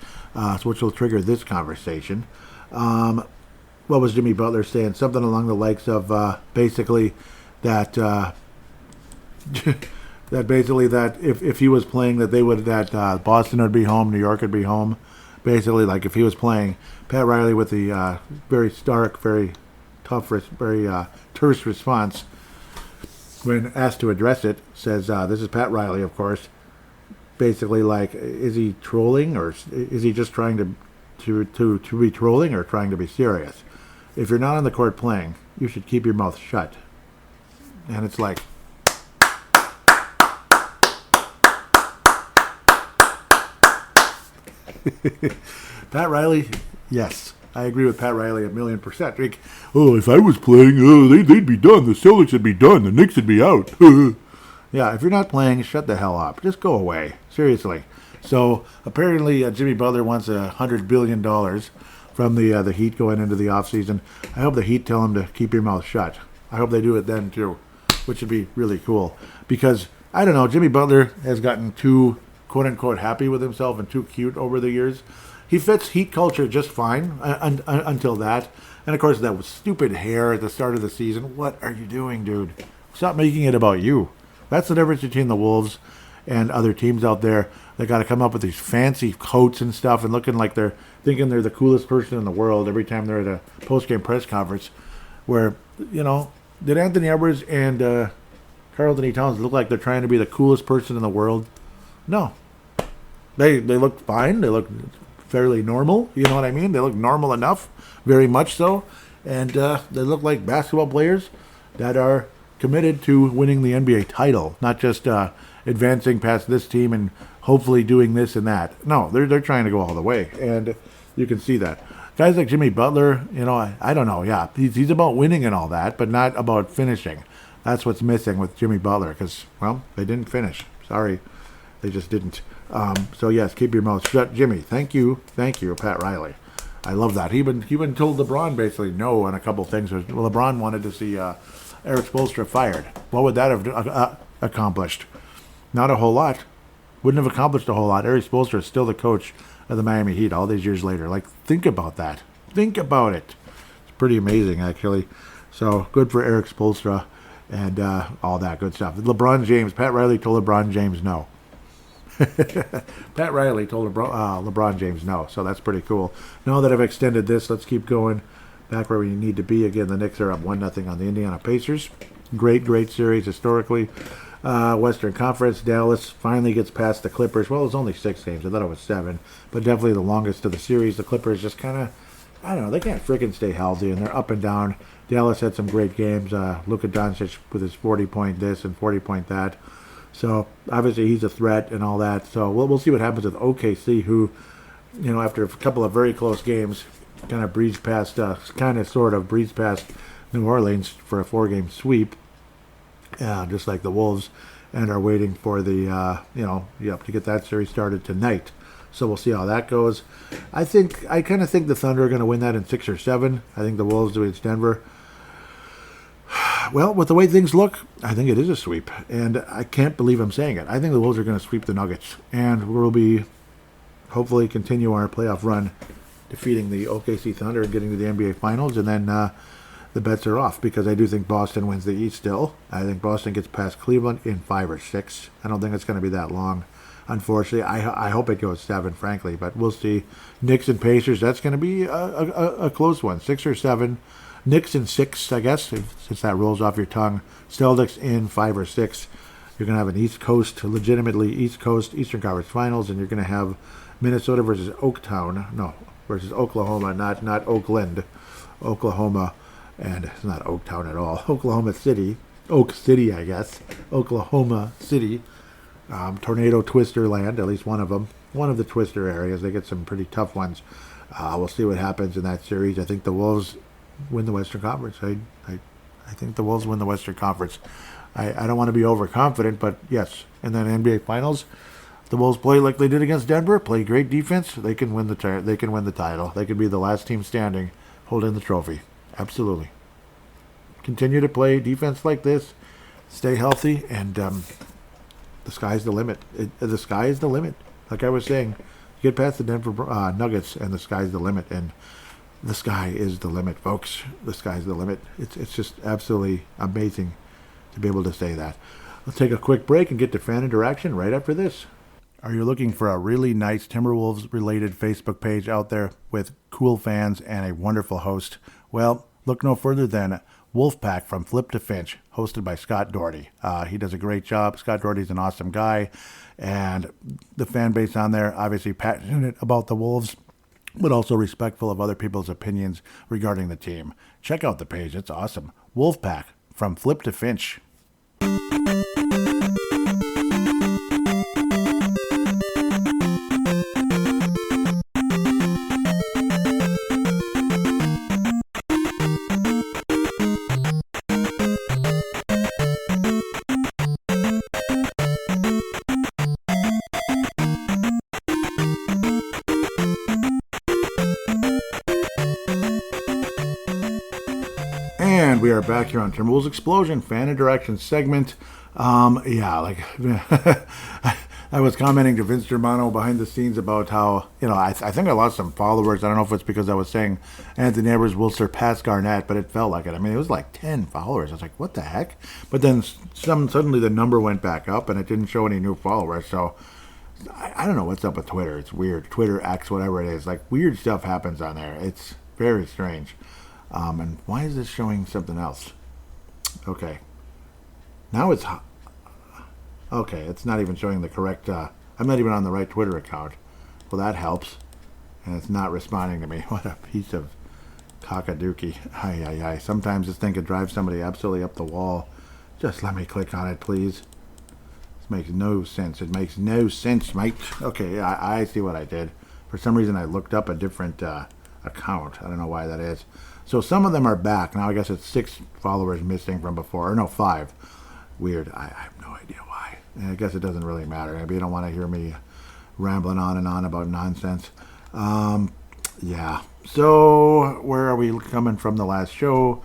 which will trigger this conversation. What was Jimmy Butler saying? Something along the likes of basically that that if he was playing, that Boston would be home, New York would be home. Basically, like if he was playing, Pat Riley with the very stark, very tough, very terse response when asked to address it, says, this is Pat Riley, of course. Basically, like, is he trolling, or is he just trying to be trolling, or trying to be serious? If you're not on the court playing, you should keep your mouth shut. And it's like, Pat Riley, yes. I agree with Pat Riley 1,000,000%. Like, if I was playing, they'd be done. The Celtics would be done. The Knicks would be out. Yeah, if you're not playing, shut the hell up. Just go away. Seriously. So apparently Jimmy Butler wants $100 billion from the Heat going into the offseason. I hope the Heat tell him to keep your mouth shut. I hope they do it then too, which would be really cool. Because, I don't know, Jimmy Butler has gotten too, quote-unquote, happy with himself and too cute over the years. He fits Heat culture just fine until that. And, of course, that stupid hair at the start of the season. What are you doing, dude? Stop making it about you. That's the difference between the Wolves and other teams out there. They got to come up with these fancy coats and stuff and looking like they're thinking they're the coolest person in the world every time they're at a post-game press conference where, did Anthony Edwards and Karl Anthony Towns look like they're trying to be the coolest person in the world? No. They look fine. They look fairly normal, you know what I mean? They look normal enough, very much so, and they look like basketball players that are committed to winning the NBA title, not just advancing past this team and hopefully doing this and that. No, they're trying to go all the way, and you can see that. Guys like Jimmy Butler, I don't know, yeah, he's about winning and all that, but not about finishing. That's what's missing with Jimmy Butler, because, well, they didn't finish. Sorry, they just didn't. So yes, keep your mouth shut, Jimmy. Thank you, Pat Riley. I love that. He even told LeBron basically no on a couple things. Well, LeBron wanted to see Eric Spoelstra fired. What would that have accomplished? Not a whole lot. Wouldn't have accomplished a whole lot. Eric Spoelstra is still the coach of the Miami Heat all these years later. Like, think about that. Think about it. It's pretty amazing, actually. So good for Eric Spoelstra. and all that good stuff. LeBron James, Pat Riley told LeBron James no. Pat Riley told LeBron James no, so that's pretty cool. Now that I've extended this, let's keep going back where we need to be. Again, the Knicks are up 1-0 on the Indiana Pacers. Great series historically. Western Conference, Dallas finally gets past the Clippers. Well, it was only 6 games. I thought it was 7, but definitely the longest of the series. The Clippers just kind of, I don't know, they can't freaking stay healthy, and they're up and down. Dallas had some great games. Luka Doncic with his 40-point this and 40-point that. So, obviously, he's a threat and all that. So, we'll see what happens with OKC, who, after a couple of very close games, kind of breezed past New Orleans for a 4-game sweep, just like the Wolves, and are waiting for the, to get that series started tonight. So we'll see how that goes. I kind of think the Thunder are going to win that in 6 or 7. I think the Wolves do against Denver. Well, with the way things look, I think it is a sweep, and I can't believe I'm saying it. I think the Wolves are going to sweep the Nuggets, and we'll be hopefully continue our playoff run, defeating the OKC Thunder and getting to the NBA Finals, and then the bets are off, because I do think Boston wins the East still. I think Boston gets past Cleveland in 5 or 6. I don't think it's going to be that long, unfortunately. I hope it goes 7, frankly, but we'll see. Knicks and Pacers, that's going to be a close one, 6 or 7. Knicks in 6, I guess, since that rolls off your tongue. Celtics in 5 or 6. You're going to have an legitimately East Coast Eastern Conference Finals, and you're going to have Minnesota versus versus Oklahoma, not Oakland, Oklahoma, and it's not Oaktown at all. Oklahoma City, Oak City, I guess, Oklahoma City, tornado twister land, at least one of them, one of the twister areas. They get some pretty tough ones. We'll see what happens in that series. I think the Wolves win the Western Conference. I think the Wolves win the Western Conference. I don't want to be overconfident, but yes. And then NBA Finals, the Wolves play like they did against Denver, play great defense. They can win the title. They could be the last team standing, holding the trophy. Absolutely. Continue to play defense like this, stay healthy, and the sky's the limit. The sky is the limit. Like I was saying, you get past the Denver Nuggets, and the sky's the limit. And the sky is the limit, folks. The sky's the limit. It's just absolutely amazing to be able to say that. Let's take a quick break and get to fan interaction right after this. Are you looking for a really nice Timberwolves-related Facebook page out there with cool fans and a wonderful host? Well, look no further than Wolfpack from Flip to Finch, hosted by Scott Doherty. He does a great job. Scott Doherty's an awesome guy, and the fan base on there, obviously passionate about the Wolves, but also respectful of other people's opinions regarding the team. Check out the page. It's awesome. Wolfpack from Flip to Finch. And we are back here on Timberwolves Explosion fan interaction segment. I was commenting to Vince Germano behind the scenes about how, I think I lost some followers. I don't know if it's because I was saying Anthony Edwards will surpass Garnett, but it felt like it. I mean, it was like 10 followers. I was like, what the heck? But then suddenly the number went back up and it didn't show any new followers. So I don't know what's up with Twitter. It's weird. Twitter, X, whatever it is. Like, weird stuff happens on there. It's very strange. And why is this showing something else? Okay. Now it's... Okay, it's not even showing the correct... I'm not even on the right Twitter account. Well, that helps. And it's not responding to me. What a piece of cockadookie. Ay. Sometimes this thing could drive somebody absolutely up the wall. Just let me click on it, please. This makes no sense. It makes no sense, mate. Okay, I see what I did. For some reason, I looked up a different account. I don't know why that is. So some of them are back. Now I guess it's 6 followers missing from before. Or no, 5. Weird. I have no idea why. And I guess it doesn't really matter. Maybe you don't want to hear me rambling on and on about nonsense. Yeah. So where are we coming from the last show?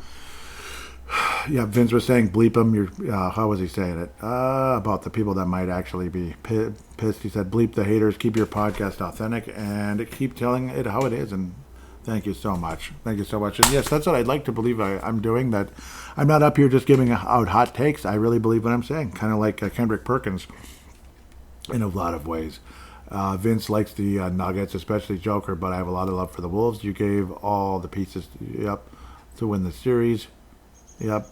Yeah, Vince was saying bleep them. How was he saying it? About the people that might actually be pissed. He said bleep the haters, keep your podcast authentic, and keep telling it how it is. And Thank you so much. Thank you so much. And yes, that's what I'd like to believe I'm doing. That I'm not up here just giving out hot takes. I really believe what I'm saying. Kind of like Kendrick Perkins in a lot of ways. Vince likes the Nuggets, especially Joker, but I have a lot of love for the Wolves. You gave all the pieces, yep, to win the series. Yep.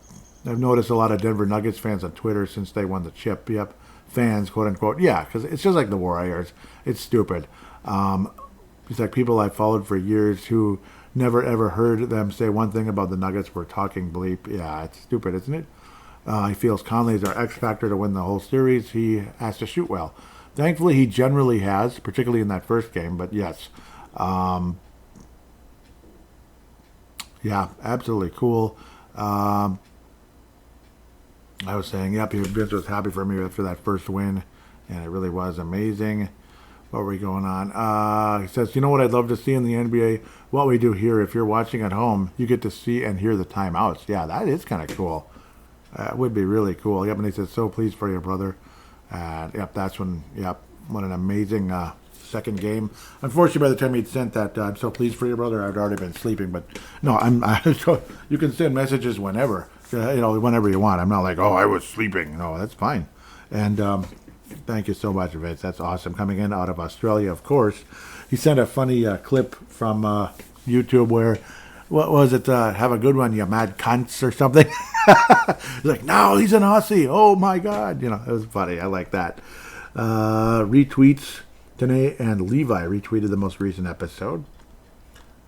I've noticed a lot of Denver Nuggets fans on Twitter since they won the chip. Yep. Fans, quote unquote. Yeah, because it's just like the Warriors. It's stupid. It's like people I followed for years who never ever heard them say one thing about the Nuggets were talking bleep. Yeah, it's stupid, isn't it? He feels Conley is our X factor to win the whole series. He has to shoot well. Thankfully, he generally has, particularly in that first game. But yes, yeah, absolutely cool. I was saying, yep, Vince was happy for me after that first win, and it really was amazing. What were we going on? He says, you know what I'd love to see in the NBA? What we do here, if you're watching at home, you get to see and hear the timeouts. Yeah, that is kind of cool. It would be really cool. Yep, and he says, so pleased for your brother. And yep, that's when, yep, what an amazing second game. Unfortunately, by the time he'd sent that, I'm so pleased for your brother, I'd already been sleeping. But no, you can send messages whenever, whenever you want. I'm not like, oh, I was sleeping. No, that's fine. And thank you so much, Vince. That's awesome. Coming in out of Australia, of course. He sent a funny clip from YouTube where, what was it? Have a good one, you mad cunts or something. He's like, no, he's an Aussie. Oh, my God. It was funny. I like that. Retweets. Tanae and Levi retweeted the most recent episode.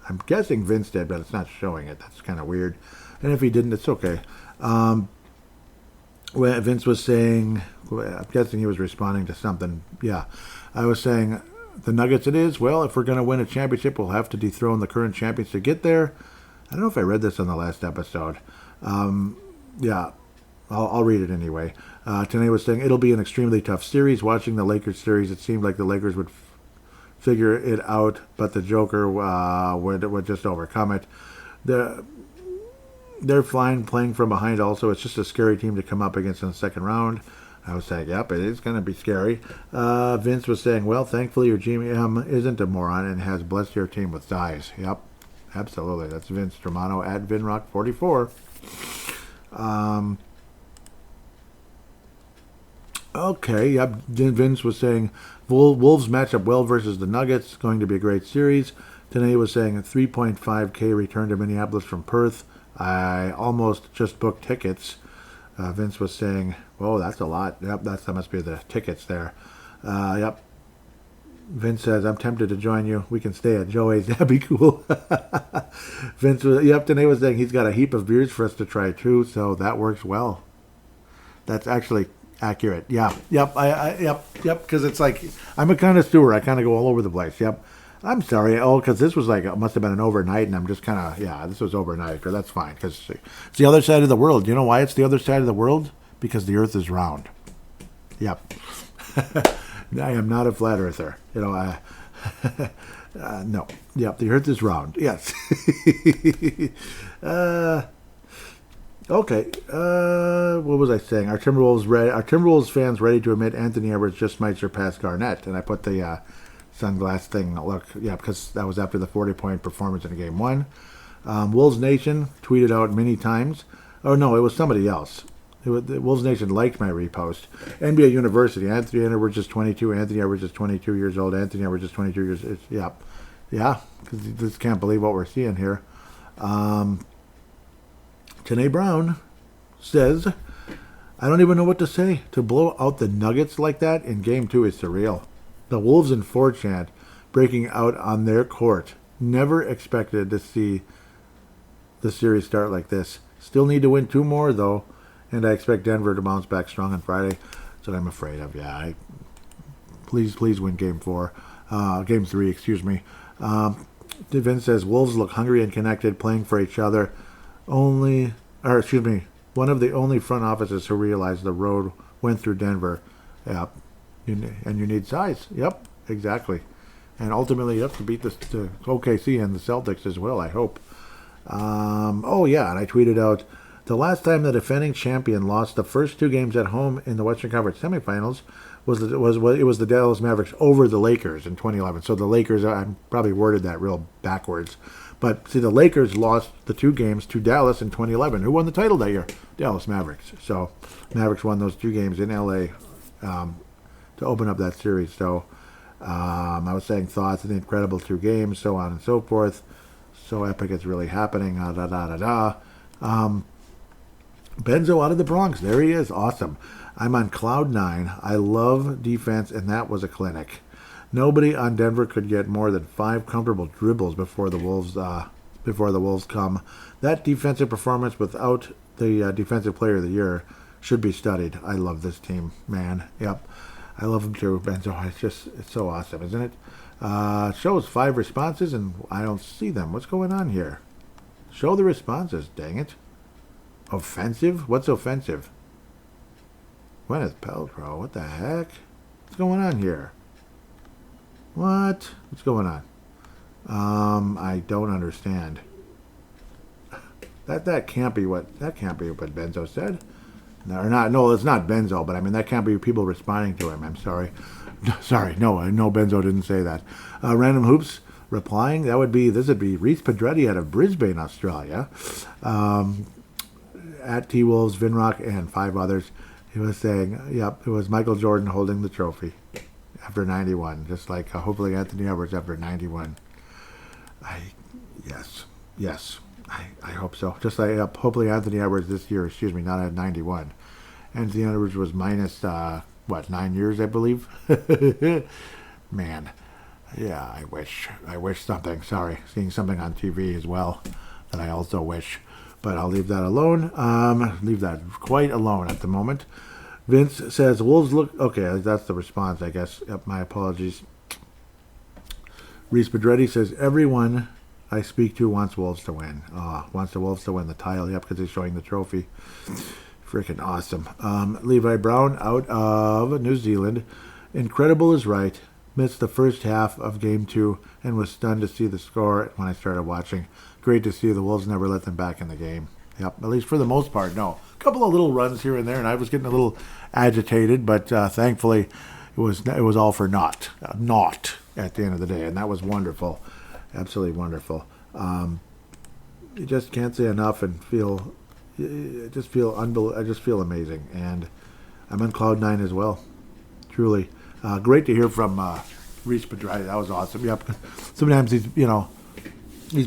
I'm guessing Vince did, but it's not showing it. That's kind of weird. And if he didn't, it's okay. When Vince was saying, I'm guessing he was responding to something. Yeah, I was saying, the Nuggets it is. Well, if we're going to win a championship, we'll have to dethrone the current champions to get there. I don't know if I read this on the last episode. Yeah, I'll read it anyway. Tanae was saying, it'll be an extremely tough series. Watching the Lakers series, it seemed like the Lakers would figure it out, but the Joker would just overcome it. They're fine playing from behind also. It's just a scary team to come up against in the second round. I was saying, yep, it is going to be scary. Vince was saying, well, thankfully your GM isn't a moron and has blessed your team with size. Yep, absolutely. That's Vince Germano at VinRock44. Okay, yep. Vince was saying, Wolves match up well versus the Nuggets. Going to be a great series. Tanae was saying a 3.5K return to Minneapolis from Perth. I almost just booked tickets. Vince was saying, whoa, that's a lot. Yep, that must be the tickets there. Yep. Vince says, I'm tempted to join you. We can stay at Joey's. That'd be cool. Tanae was saying he's got a heap of beers for us to try too, so that works well. That's actually accurate. Yeah. Yep. Yep. Because it's like, I'm a connoisseur. I kind of go all over the place. Yep. I'm sorry. Oh, because this was like, it must have been an overnight, and I'm just kind of, yeah, this was overnight. But that's fine, because it's the other side of the world. You know why it's the other side of the world? Because the earth is round. Yep. I am not a flat earther. No. Yep, the earth is round. Yes. Okay. What was I saying? Our Timberwolves fans ready to admit Anthony Edwards just might surpass Garnett. And I put the sunglass thing. Look, yeah, because that was after the 40-point performance in Game 1. Wolves Nation tweeted out many times. Oh, no, it was somebody else. Wolves Nation liked my repost. NBA University. Anthony Edwards is 22. Anthony Edwards is 22 years old. Anthony Edwards is 22 years old. Yeah. Yeah, because you just can't believe what we're seeing here. Tanae Brown says, I don't even know what to say. To blow out the Nuggets like that in Game 2 is surreal. The Wolves in 4chan breaking out on their court. Never expected to see the series start like this. Still need to win 2 more, though, and I expect Denver to bounce back strong on Friday. That's what I'm afraid of. Yeah, please win Game 3, excuse me. Vince says, Wolves look hungry and connected, playing for each other. One of the only front offices who realized the road went through Denver. Yep. And you need size. Yep, exactly. And ultimately, you have to beat the OKC and the Celtics as well, I hope. And I tweeted out, the last time the defending champion lost the first 2 games at home in the Western Conference semifinals was the Dallas Mavericks over the Lakers in 2011. So the Lakers, I probably worded that real backwards. But see, the Lakers lost the 2 games to Dallas in 2011. Who won the title that year? Dallas Mavericks. So Mavericks won those 2 games in LA to open up that series. So I was saying thoughts of the incredible 2 games, so on and so forth. So epic, it's really happening. Benzo out of the Bronx. There he is. Awesome. I'm on cloud 9. I love defense, and that was a clinic. Nobody on Denver could get more than 5 comfortable dribbles before the Wolves come. That defensive performance without the defensive player of the year should be studied. I love this team, man. Yep. I love them too, Benzo. It's so awesome, isn't it? Shows 5 responses, and I don't see them. What's going on here? Show the responses, dang it. Offensive? What's offensive? Gwyneth Paltrow, what the heck? What's going on here? What's going on? I don't understand. That can't be what Benzo said. No, it's not Benzo, but I mean that can't be people responding to him. I'm sorry. Sorry, no, Benzo didn't say that. Random Hoops replying, this would be Reese Pedretti out of Brisbane, Australia. At T-Wolves, Vinrock, and 5 others. He was saying, yep, it was Michael Jordan holding the trophy after 91, just like hopefully Anthony Edwards after 91. Yes, I hope so. Just like hopefully Anthony Edwards this year, not at 91. Anthony Edwards was minus, 9 years, I believe? Man, yeah, I wish something. Sorry, seeing something on TV as well that I also wish. But I'll leave that alone. Leave that quite alone at the moment. Vince says, Wolves look... Okay, that's the response, I guess. Yep, my apologies. Reese Pedretti says, everyone I speak to wants Wolves to win. Wants the Wolves to win the title. Yep, because he's showing the trophy. Freaking awesome. Levi Brown out of New Zealand. Incredible is right. Missed the first half of Game 2 and was stunned to see the score when I started watching. Great to see the Wolves never let them back in the game. Yep, at least for the most part, no. A couple of little runs here and there, and I was getting a little agitated, but thankfully it was all for naught at the end of the day, and that was wonderful, absolutely wonderful. You just can't say enough and I just feel amazing, and I'm on cloud 9 as well. Truly, great to hear from Reese Pedretti. That was awesome. Yep. Sometimes he's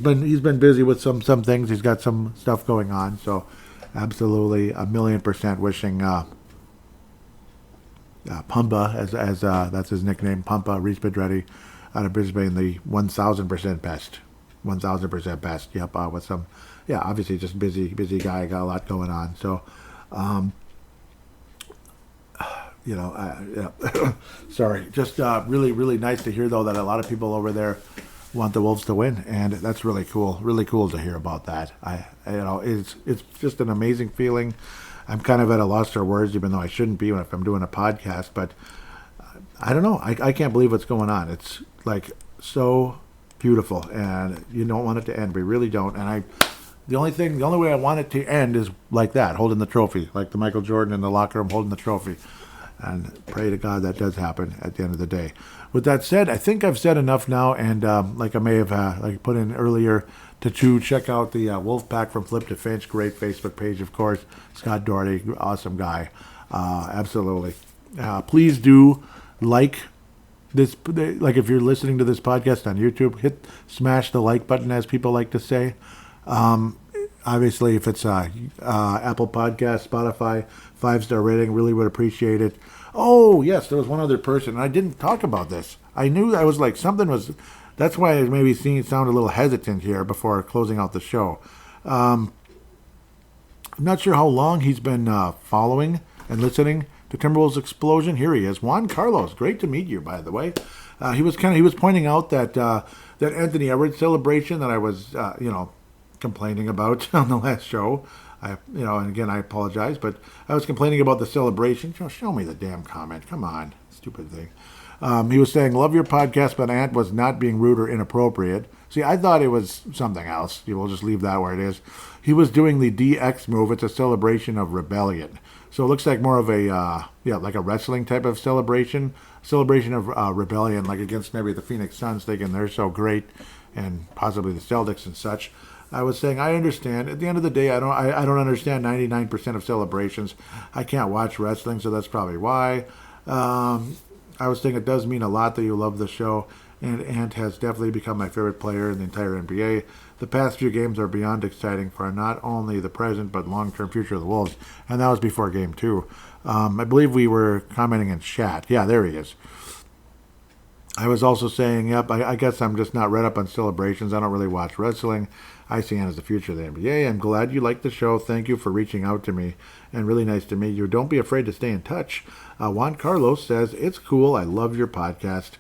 been busy with some things. He's got some stuff going on. So absolutely 1,000,000% wishing Pumba, as that's his nickname, Pumpa, Reese Pedretti out of Brisbane, the 1,000% best. 1,000% best. Yep. With some, obviously just busy guy, got a lot going on. So, sorry. Just really, really nice to hear, though, that a lot of people over there want the Wolves to win, and that's really cool to hear about that. It's just an amazing feeling. I'm kind of at a loss for words, even though I shouldn't be if I'm doing a podcast, but I don't know. I can't believe what's going on. It's like so beautiful, and you don't want it to end. We really don't. And the only way I want it to end is like that, holding the trophy, like the Michael Jordan in the locker room holding the trophy. And pray to God that does happen at the end of the day. With that said, I think I've said enough now, and like I may have put in earlier, to check out the Wolfpack from Flip to Finch, great Facebook page, of course. Scott Doherty, awesome guy, absolutely. Please do like this, like if you're listening to this podcast on YouTube, smash the like button, as people like to say. Obviously, if it's Apple Podcast, Spotify, 5-star rating, really would appreciate it. Oh, yes, there was one other person, and I didn't talk about this. I knew I was like, that's why I maybe sound a little hesitant here before closing out the show. I'm not sure how long he's been following and listening to Timberwolves Explosion. Here he is, Juan Carlos. Great to meet you, by the way. He was pointing out that Anthony Edwards celebration that I was, complaining about on the last show. And again, I apologize, but I was complaining about the celebration. Show me the damn comment. Come on, stupid thing. He was saying, love your podcast, but Ant was not being rude or inappropriate. See, I thought it was something else. You will just leave that where it is. He was doing the DX move. It's a celebration of rebellion. So it looks like more of a, like a wrestling type of celebration. Celebration of rebellion, like against maybe the Phoenix Suns, thinking they're so great, and possibly the Celtics and such. I was saying, I understand. At the end of the day, I don't understand 99% of celebrations. I can't watch wrestling, so that's probably why. I was saying it does mean a lot that you love the show, and Ant has definitely become my favorite player in the entire NBA. The past few games are beyond exciting for not only the present but long-term future of the Wolves, and that was before Game 2. I believe we were commenting in chat. Yeah, there he is. I was also saying, yep, I guess I'm just not read up on celebrations. I don't really watch wrestling. I see Ant as the future of the NBA. I'm glad you like the show. Thank you for reaching out to me, and really nice to meet you. Don't be afraid to stay in touch. Juan Carlos says, it's cool. I love your podcast.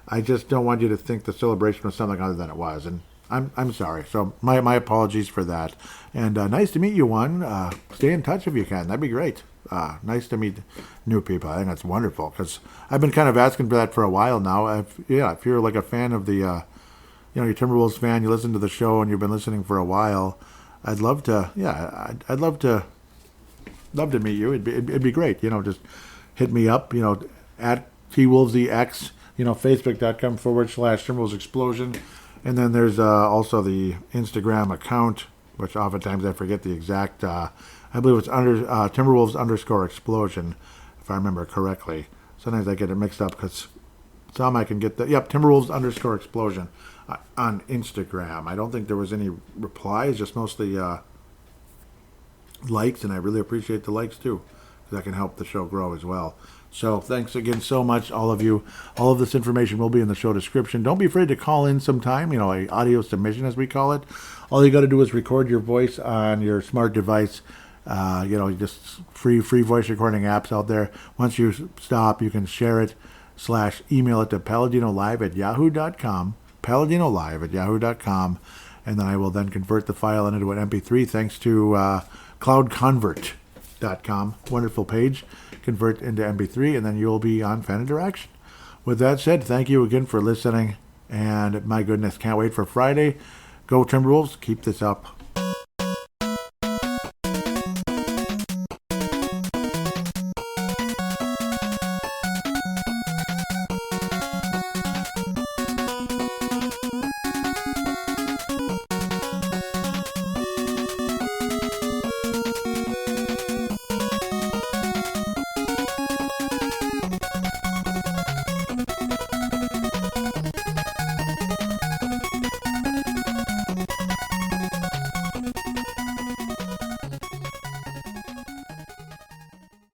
I just don't want you to think the celebration was something other than it was, and I'm sorry. So my apologies for that. And nice to meet you, Juan. Stay in touch if you can. That'd be great. Nice to meet new people. I think that's wonderful, because I've been kind of asking for that for a while now. If you're like a fan of the, your Timberwolves fan, you listen to the show and you've been listening for a while, I'd love to, I'd love to meet you. It'd be great. Just hit me up, at TWolvesEX, Facebook.com/Timberwolves Explosion. And then there's also the Instagram account, which oftentimes I forget the exact, I believe it's under Timberwolves_Explosion, if I remember correctly. Sometimes I get it mixed up because some I can get Timberwolves_Explosion on Instagram. I don't think there was any replies, just mostly likes, and I really appreciate the likes too, because that can help the show grow as well. So thanks again so much, all of you. All of this information will be in the show description. Don't be afraid to call in sometime, a audio submission as we call it. All you got to do is record your voice on your smart device. Just free voice recording apps out there. Once you stop, you can share it / email it to paladinolive@yahoo.com, paladinolive@yahoo.com, and then I will then convert the file into an MP3 thanks to cloudconvert.com. Wonderful page. Convert into MP3, and then you'll be on Fan Interaction. With that said, thank you again for listening, and my goodness, can't wait for Friday. Go Timberwolves, keep this up.